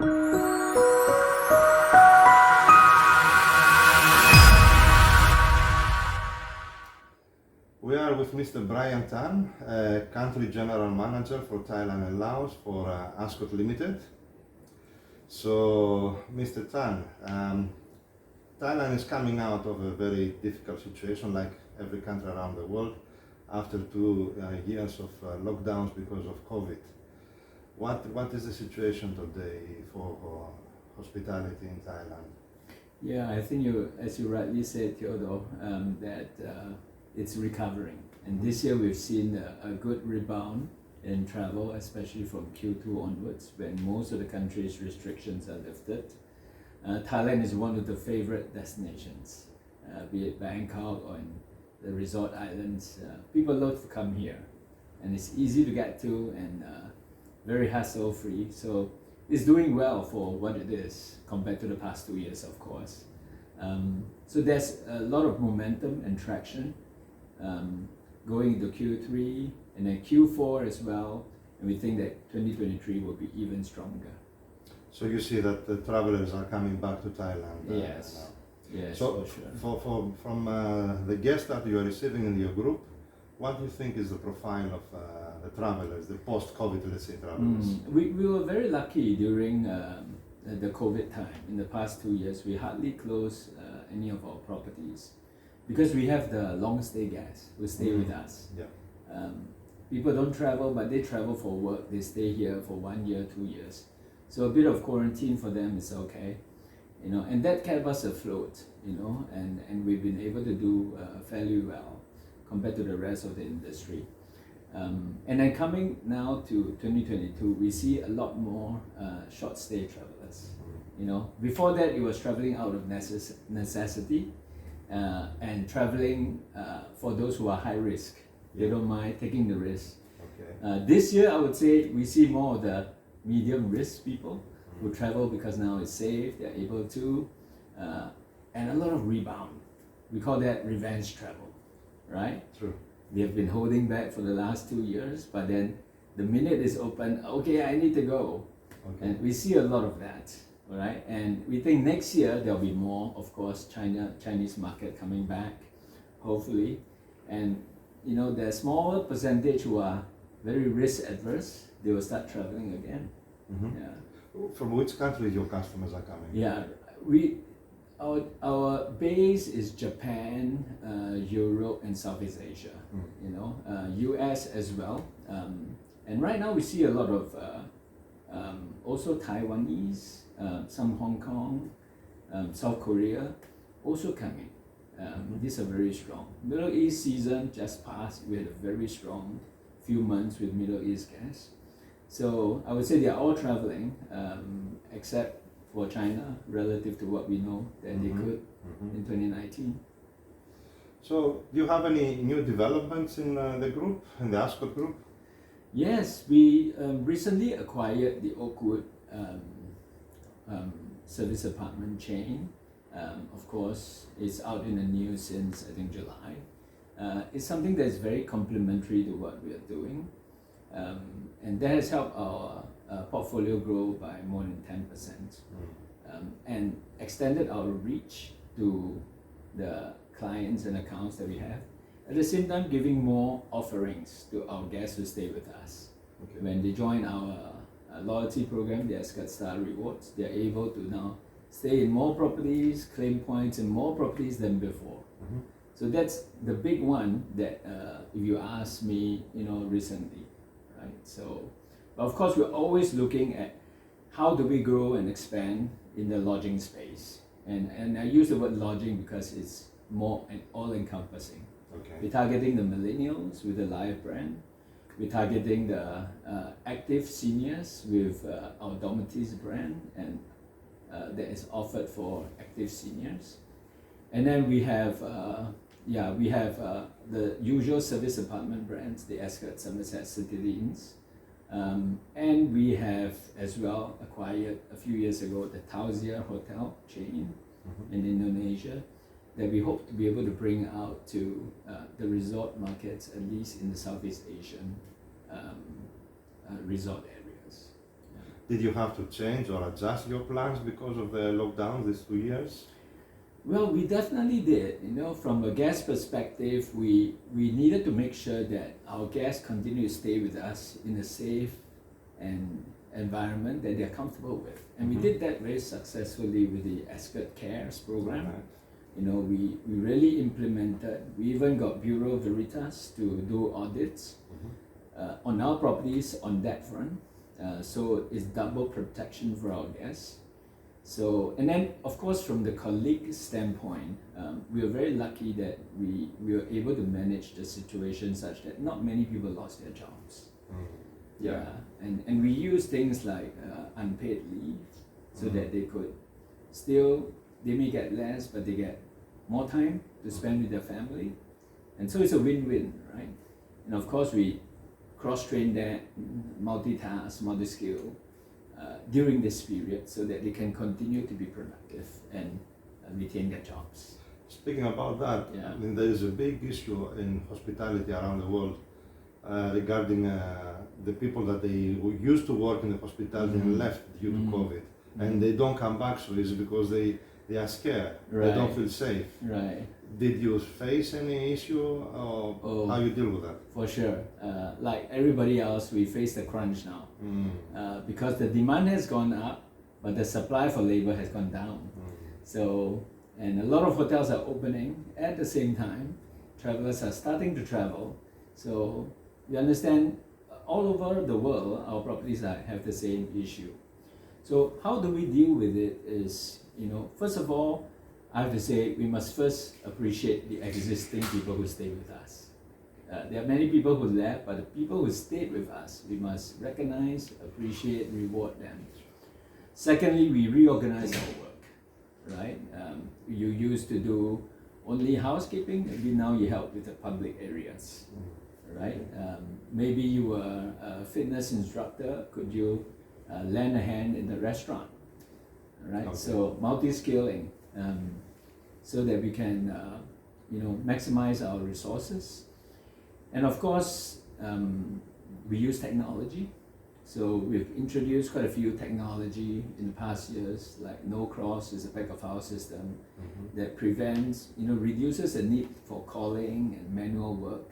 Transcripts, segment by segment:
We are with Mr. Brian Tan, Country General Manager for Thailand and Laos for Ascott Ltd. So, Mr. Tan, Thailand is coming out of a very difficult situation, like every country around the world, after 2 years of lockdowns because of COVID. What is the situation today for hospitality in Thailand? Yeah, I think as you rightly said, Theodore, that it's recovering. And this year we've seen a good rebound in travel, especially from Q2 onwards, when most of the country's restrictions are lifted. Thailand is one of the favorite destinations, be it Bangkok or in the resort islands. People love to come here, and it's easy to get to and very hassle-free. So it's doing well for what it is compared to the past 2 years, of course. So there's a lot of momentum and traction going into Q3 and then Q4 as well, and we think that 2023 will be even stronger. So you see that the travelers are coming back to Thailand Yes, now. yes, So for sure. from the guests that you are receiving in your group, what do you think is the profile of the travelers, the post-COVID, let's say, travelers? We were very lucky during the COVID time. In the past 2 years, we hardly closed any of our properties because we have the long stay guests who stay with us. Yeah. People don't travel, but they travel for work. They stay here for 1 year, 2 years. So a bit of quarantine for them is okay, and that kept us afloat, and we've been able to do fairly well compared to the rest of the industry. And then coming now to 2022, we see a lot more short stay travelers. Before that it was traveling out of necessity and traveling for those who are high risk. They don't mind taking the risk. Okay. This year I would say we see more of the medium risk people who travel because now it's safe, they're able to, and a lot of rebound. We call that revenge travel, right? True. We have been holding back for the last 2 years, but then the minute it's open, okay, I need to go. Okay. And we see a lot of that, all right? And we think next year there'll be more, of course, Chinese market coming back, hopefully. And the smaller percentage who are very risk adverse, they will start traveling again. Mm-hmm. Yeah. From which countries your customers are coming? Yeah, our base is Japan, Europe, and Southeast Asia. US as well. And right now we see a lot of also Taiwanese, some Hong Kong, South Korea also coming. These are very strong. Middle East season just passed. We had a very strong few months with Middle East guests. So I would say they are all traveling, except for China, relative to what we know that they could in 2019. So do you have any new developments in the group, in the Ascott Group? Yes, we recently acquired the Oakwood service apartment chain. Of course, it's out in the news since I think July. It's something that's very complementary to what we are doing. And that has helped our portfolio grow by more than 10%, and extended our reach to the clients and accounts that we have. At the same time, giving more offerings to our guests who stay with us. Okay. When they join our loyalty program, the Ascott Star Rewards, they're able to now stay in more properties, claim points in more properties than before. Mm-hmm. So that's the big one that, if you ask me, recently, right? So, but of course, we're always looking at how do we grow and expand in the lodging space. And I use the word lodging because it's more all-encompassing. Okay. We're targeting the millennials with the Live brand. We're targeting the active seniors with our Dormitories brand, and that is offered for active seniors. And then we have the usual service apartment brands, the Ascott Somerset City Inns. And we have as well acquired a few years ago the Tauzia Hotel chain in Indonesia that we hope to be able to bring out to the resort markets, at least in the Southeast Asian resort areas. Yeah. Did you have to change or adjust your plans because of the lockdown these 2 years? Well, we definitely did. From a guest perspective, we needed to make sure that our guests continue to stay with us in a safe and environment that they're comfortable with. And we did that very successfully with the Ascott Cares program. Right. We really implemented, we even got Bureau Veritas to do audits on our properties on that front. So it's double protection for our guests. So, and then of course from the colleague standpoint, we were very lucky that we were able to manage the situation such that not many people lost their jobs. Yeah, and we use things like unpaid leave so that they could still, they may get less, but they get more time to spend with their family. And so it's a win-win, right? And of course we cross-train that, multitask, multi-skill during this period so that they can continue to be productive and retain their jobs. Speaking about that, Yeah. I mean, there is a big issue in hospitality around the world regarding the people that who used to work in the hospitality and left due to COVID, and they don't come back so easy because they are scared. They don't Right. feel safe. Right. Did you face any issue or how you deal with that? For sure. Like everybody else, we face the crunch now because the demand has gone up, but the supply for labor has gone down. So, and a lot of hotels are opening at the same time. Travelers are starting to travel. So, you understand, all over the world, our properties have the same issue. So, how do we deal with it is, first of all, I have to say we must first appreciate the existing people who stay with us. There are many people who left, but the people who stayed with us, we must recognize, appreciate, reward them. Secondly, we reorganize our work, right? You used to do only housekeeping, maybe now you help with the public areas, right? Maybe you were a fitness instructor, could you lend a hand in the restaurant, right? Okay. So multi-skilling. So that we can, maximize our resources. And of course, we use technology. So we've introduced quite a few technology in the past years, like No Cross is a back of house system that prevents, reduces the need for calling and manual work.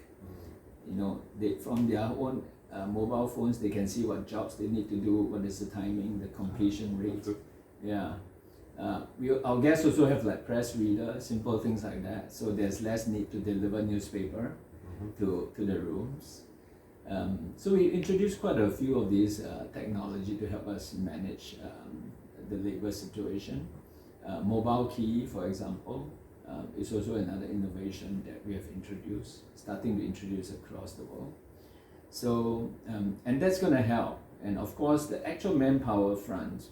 They, from their own mobile phones, they can see what jobs they need to do, what is the timing, the completion rate. Yeah. Our guests also have like press reader, simple things like that. So there's less need to deliver newspaper to the rooms. So we introduced quite a few of these technology to help us manage the labor situation. Mobile key, for example, is also another innovation that we have introduced, starting to introduce across the world. So, and that's going to help. And of course, the actual manpower front,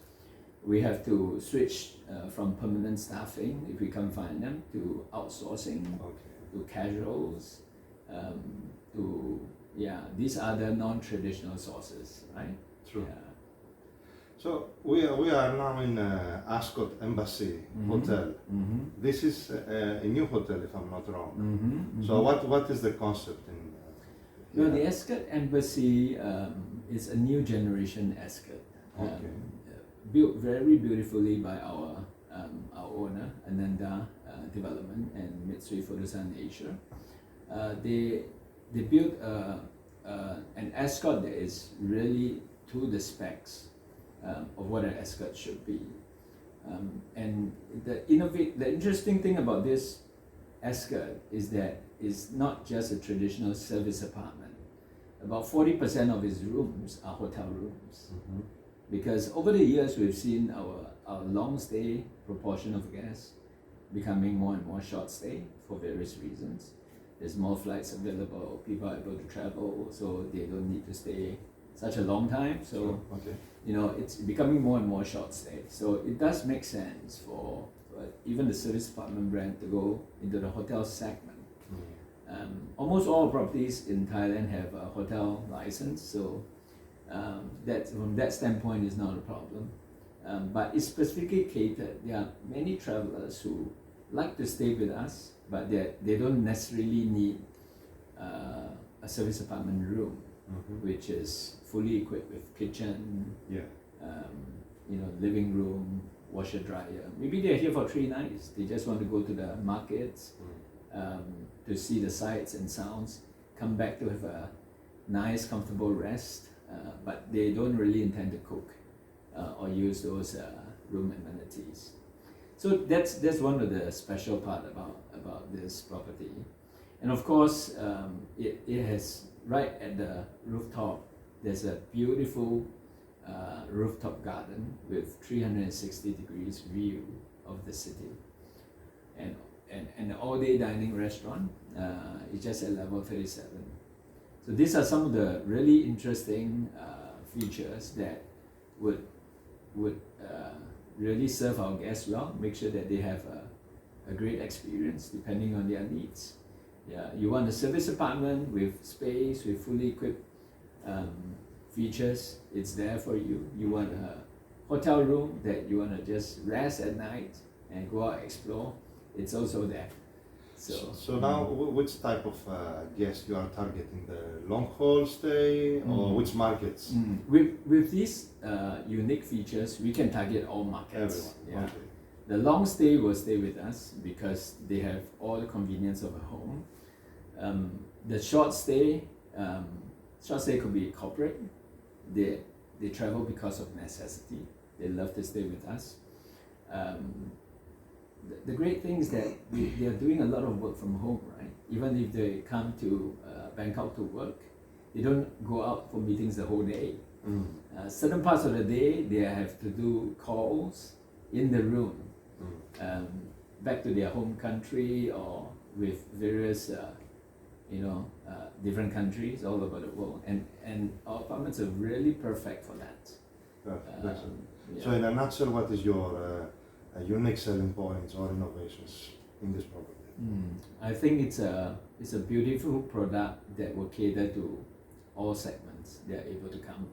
we have to switch from permanent staffing, if we can find them, to outsourcing, to casuals, to, these are the non-traditional sources, right? True. Yeah. So we are now in Ascott Embassy Hotel. This is a new hotel, if I'm not wrong. So what is the concept in? Well, the Ascott Embassy is a new generation Ascott. Built very beautifully by our owner, Ananda Development and Mitsui Fudosan Asia. They built an Ascott that is really to the specs of what an Ascott should be. And the interesting thing about this Ascott is that it's not just a traditional service apartment. About 40% of its rooms are hotel rooms. Because over the years, we've seen our long stay proportion of guests becoming more and more short stay for various reasons. There's more flights available, people are able to travel, so they don't need to stay such a long time. So, it's becoming more and more short stay. So it does make sense for even the service apartment brand to go into the hotel segment. Almost all properties in Thailand have a hotel license, so that from that standpoint is not a problem. But it's specifically catered. There are many travelers who like to stay with us, but they don't necessarily need a service apartment room, which is fully equipped with kitchen, living room, washer dryer. Maybe they're here for 3 nights. They just want to go to the markets to see the sights and sounds, come back to have a nice, comfortable rest, but they don't really intend to cook or use those room amenities. So that's one of the special part about this property. And of course, it has right at the rooftop, there's a beautiful rooftop garden with 360 degrees view of the city. And an all-day dining restaurant is just at level 37. So these are some of the really interesting features that would really serve our guests well, make sure that they have a great experience depending on their needs. Yeah, you want a service apartment with space, with fully equipped features, it's there for you. You want a hotel room that you want to just rest at night and go out explore, it's also there. So now, which type of guest you are targeting? The long haul stay or which markets? With these unique features, we can target all markets. Everyone. Yeah. Okay. The long stay will stay with us because they have all the convenience of a home. The short stay could be corporate. They travel because of necessity. They love to stay with us. The great thing is that they are doing a lot of work from home, right? Even if they come to Bangkok to work, they don't go out for meetings the whole day. Certain parts of the day, they have to do calls in the room, back to their home country or with various, different countries all over the world. And our apartments are really perfect for that. Yeah. So in a nutshell, what is your unique selling points or innovations in this property? I think it's a beautiful product that will cater to all segments. They are able to come,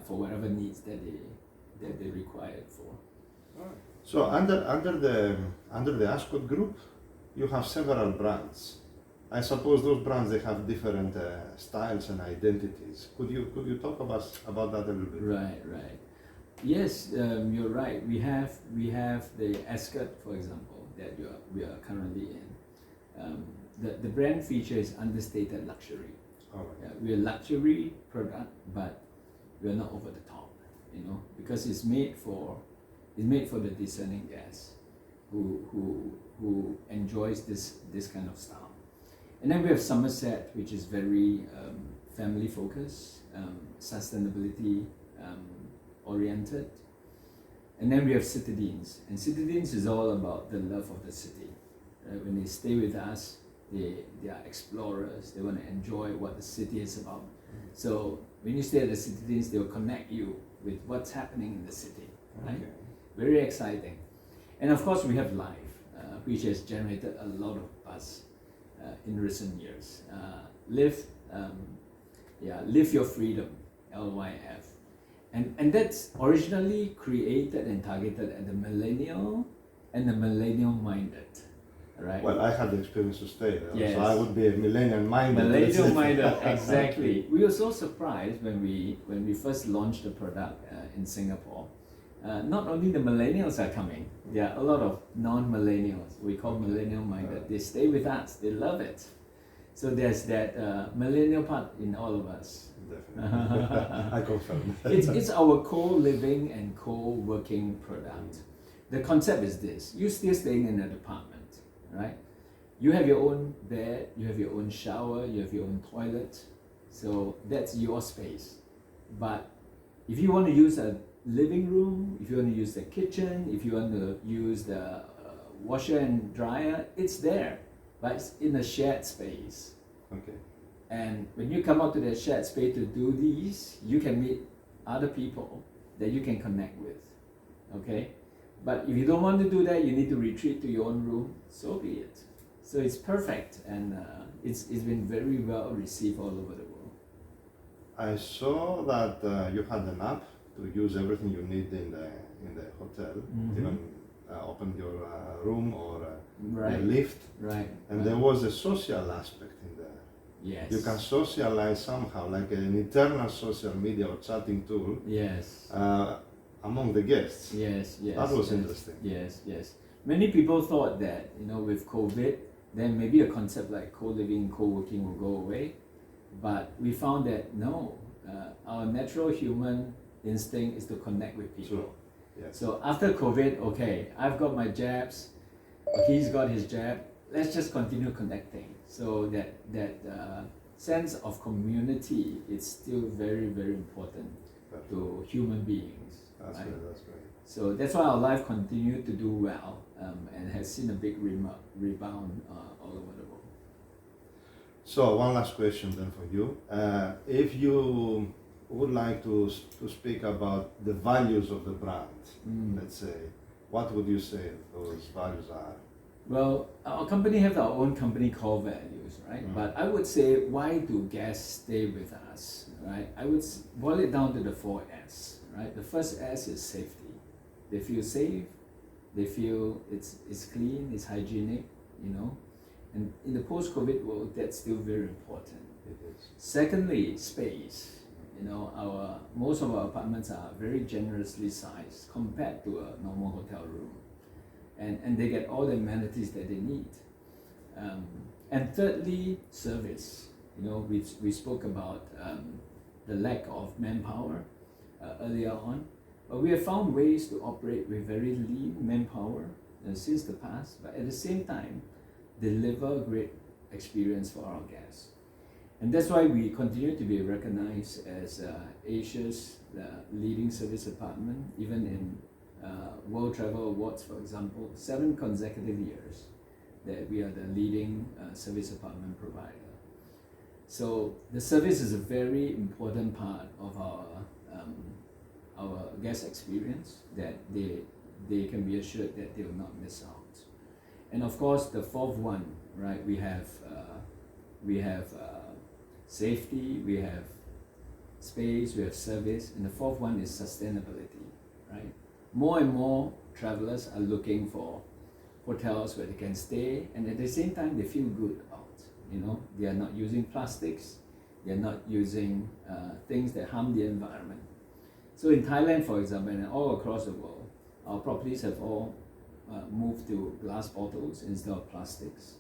for whatever needs that they require it for. So under the Ascott Group, you have several brands. I suppose those brands, they have different styles and identities. Could you talk about that a little bit? Right. Yes, you're right. We have the Ascott, for example, that we are currently in. The brand feature is understated luxury. All right. We're a luxury product, but we're not over the top, because it's made for the discerning guest who enjoys this kind of style. And then we have Somerset, which is very family focused, sustainability oriented. And then we have Citadines, and Citadines is all about the love of the city. When they stay with us, they are explorers. They want to enjoy what the city is about. So when you stay at the Citadines, they will connect you with what's happening in the city. Right? Okay. Very exciting. And of course, we have Live, which has generated a lot of buzz in recent years. Live Your Freedom, LYF. And that's originally created and targeted at the millennial and the millennial-minded, right? Well, I had the experience to stay there, Yes. so I would be a millennial-minded. Millennial-minded, exactly. We were so surprised when we first launched the product in Singapore. Not only the millennials are coming, there are a lot of non-millennials, we call millennial-minded. They stay with us, they love it. So there's that millennial part in all of us. Definitely. I confirm. It's our co-living and co-working product. The concept is this: you're still staying in an apartment, right? You have your own bed, you have your own shower, you have your own toilet, so that's your space. But if you want to use a living room, if you want to use the kitchen, if you want to use the washer and dryer, it's there, but it's in a shared space. Okay. And when you come out to that shared space to do these, you can meet other people that you can connect with, okay? But if you don't want to do that, you need to retreat to your own room, so be it. So it's perfect, and it's been very well received all over the world. I saw that you had an app to use everything you need in the hotel, even open your room or Right. the lift. Right. And there was a social aspect Yes. You can socialize somehow, like an internal social media or chatting tool Yes. among the guests. Yes. Yes. That was yes, interesting. Yes. Yes. Many people thought that, you know, with COVID, then maybe a concept like co-living, co-working will go away. But we found that no, our natural human instinct is to connect with people. Sure. Yes. So after COVID, okay, I've got my jabs, he's got his jab. Let's just continue connecting. So that sense of community is still very, very important to human beings. That's right? great. That's great. So that's why our life continued to do well and has seen a big rebound all over the world. So one last question then for you. If you would like to speak about the values of the brand, let's say, what would you say those values are? Well, our company have our own company core values, right? But I would say, why do guests stay with us, right? I would boil it down to the 4 S, right? The first S is safety. They feel safe, they feel it's clean, it's hygienic, you know? And in the post-COVID world, that's still very important. It is. Secondly, space. You know, most of our apartments are very generously sized compared to a normal hotel room. And they get all the amenities that they need. And thirdly, service. You know, we spoke about the lack of manpower earlier on, but we have found ways to operate with very lean manpower since the past, but at the same time, deliver great experience for our guests. And that's why we continue to be recognized as Asia's leading service apartment, even in World Travel Awards, for example, 7 consecutive years that we are the leading service apartment provider. So the service is a very important part of our guest experience, that they can be assured that they will not miss out. And of course, the 4th one, right? We have safety, we have space, we have service, and the 4th one is sustainability, right? More and more travelers are looking for hotels where they can stay, and at the same time they feel good about. You know, they are not using plastics, they are not using things that harm the environment. So in Thailand, for example, and all across the world, our properties have all moved to glass bottles instead of plastics.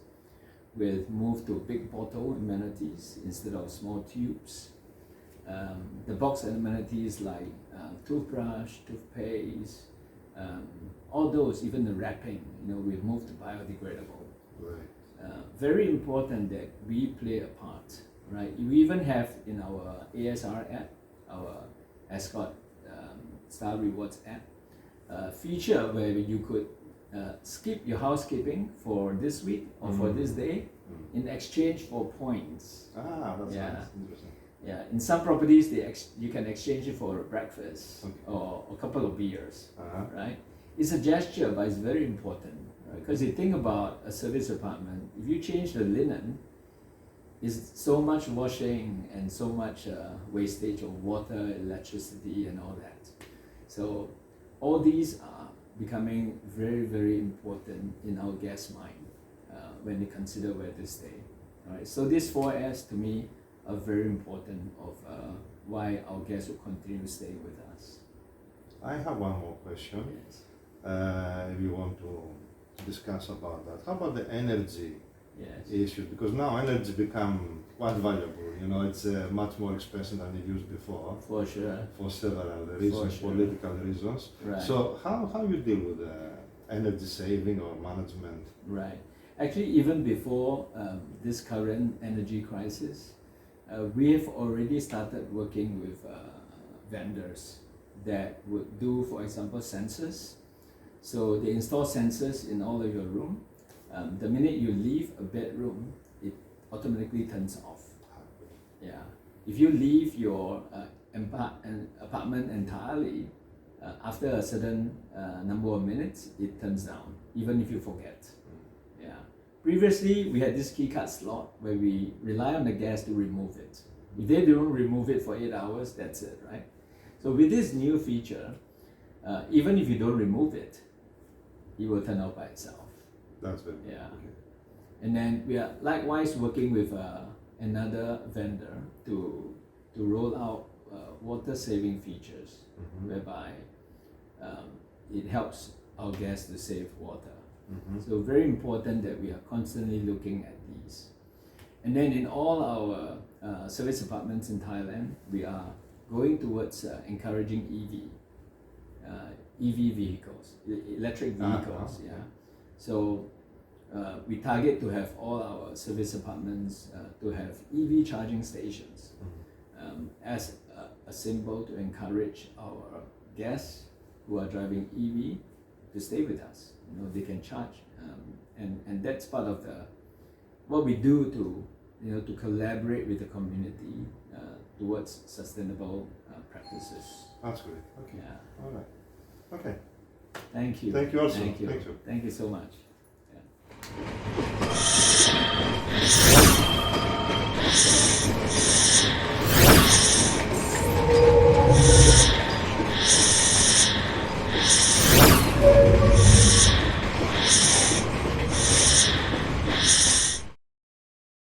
We've moved to big bottle amenities instead of small tubes. The box amenities like toothbrush, toothpaste, all those, even the wrapping, you know, we've moved to biodegradable. Right. Very important that we play a part, right? We even have in our ASR app, our Ascott Star Rewards app, a feature where you could skip your housekeeping for this week or for this day in exchange for points. Ah, that's nice. Interesting. Yeah, in some properties you can exchange it for breakfast or a couple of beers, right? It's a gesture, but it's very important, right? Because you think about a service apartment, if you change the linen, it's so much washing and so much wastage of water, electricity, and all that. So all these are becoming very, very important in our guests' mind when they consider where to stay. All right. So these 4 S to me are very important of why our guests will continue to stay with us. I have one more question. Yes. If you want to discuss about that. How about the energy issue? Because now energy become quite valuable. You know, it's much more expensive than it used before. For sure. For several reasons, political reasons. Right. So how you deal with energy saving or management? Right. Actually, even before this current energy crisis, we have already started working with vendors that would do, for example, sensors. So they install sensors in all of your room. The minute you leave a bedroom, it automatically turns off. Yeah. If you leave your apartment entirely, after a certain number of minutes, it turns down, even if you forget. Yeah. Previously, we had this key card slot where we rely on the guests to remove it. If they don't remove it for 8 hours, that's it, right? So with this new feature, even if you don't remove it, it will turn off by itself. That's very Yeah. okay. And then we are likewise working with another vendor to roll out water saving features, whereby it helps our guests to save water. So very important that we are constantly looking at these. And then in all our service apartments in Thailand, we are going towards encouraging EV vehicles, electric vehicles. So we target to have all our service apartments to have EV charging stations as a symbol to encourage our guests who are driving EV to stay with us. They can charge, and that's part of what we do to collaborate with the community towards sustainable practices. That's great. Okay. Yeah. All right. Okay. Thank you. Thank you also. Thank you. Thank you. Thank you so much. Yeah.